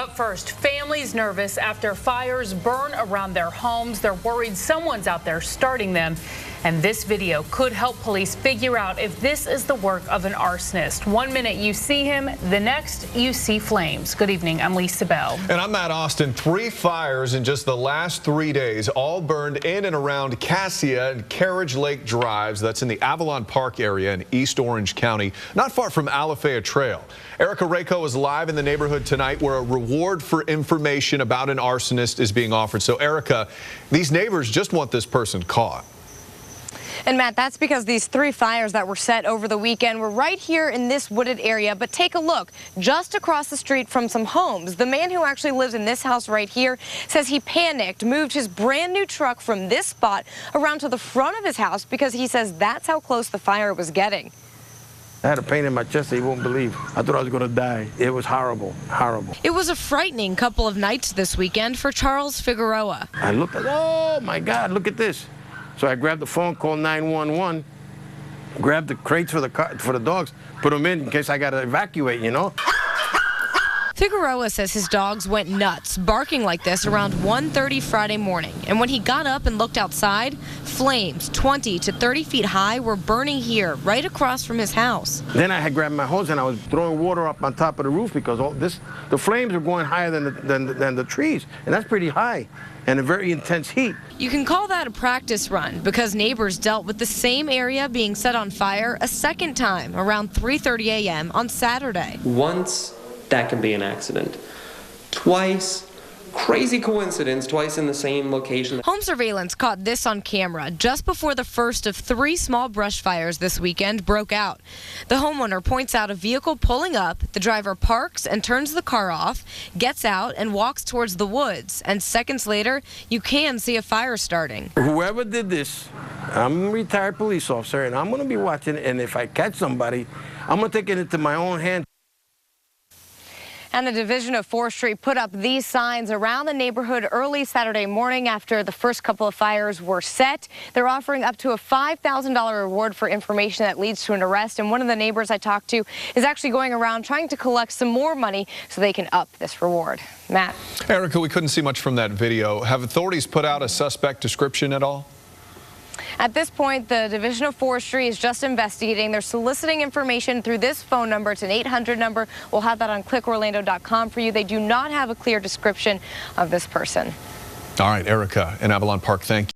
But first, families nervous after fires burn around their homes. They're worried someone's out there starting them. And this video could help police figure out if this is the work of an arsonist. 1 minute you see him, the next you see flames. Good evening, I'm Lisa Bell. And I'm Matt Austin. 3 fires in just the last 3 days, all burned in and around Cassia and Carriage Lake Drives. That's in the Avalon Park area in East Orange County, not far from Alafaya Trail. Erica Rakow is live in the neighborhood tonight where a reward for information about an arsonist is being offered. So Erica, these neighbors just want this person caught. And Matt, that's because these 3 fires that were set over the weekend were right here in this wooded area. But take a look, just across the street from some homes. The man who actually lives in this house right here says he panicked, moved his brand new truck from this spot around to the front of his house because he says that's how close the fire was getting. I had a pain in my chest that you won't believe. I thought I was going to die. It was horrible, horrible. It was a frightening couple of nights this weekend for Charles Figueroa. I looked at, oh my God, look at this. So I grabbed the phone, called 911, grabbed the crates for the dogs, put them in case I got to evacuate, you know. Figueroa says his dogs went nuts, barking like this around 1:30 Friday morning. And when he got up and looked outside, flames 20 to 30 feet high were burning here, right across from his house. Then I had grabbed my hose and I was throwing water up on top of the roof because the flames are going higher than the trees, and that's pretty high and a very intense heat. You can call that a practice run because neighbors dealt with the same area being set on fire a second time around 3:30 a.m. on Saturday. Once, that can be an accident. Twice, crazy coincidence, twice in the same location. Home surveillance caught this on camera just before the first of 3 small brush fires this weekend broke out. The homeowner points out a vehicle pulling up, the driver parks and turns the car off, gets out and walks towards the woods, and seconds later, you can see a fire starting. Whoever did this, I'm a retired police officer, and I'm going to be watching, and if I catch somebody, I'm going to take it into my own hands. And the Division of Forestry put up these signs around the neighborhood early Saturday morning after the first couple of fires were set. They're offering up to a $5,000 reward for information that leads to an arrest. And one of the neighbors I talked to is actually going around trying to collect some more money so they can up this reward. Matt. Erica, we couldn't see much from that video. Have authorities put out a suspect description at all? At this point, the Division of Forestry is just investigating. They're soliciting information through this phone number. It's an 800 number. We'll have that on ClickOrlando.com for you. They do not have a clear description of this person. All right, Erica in Avalon Park, thank you.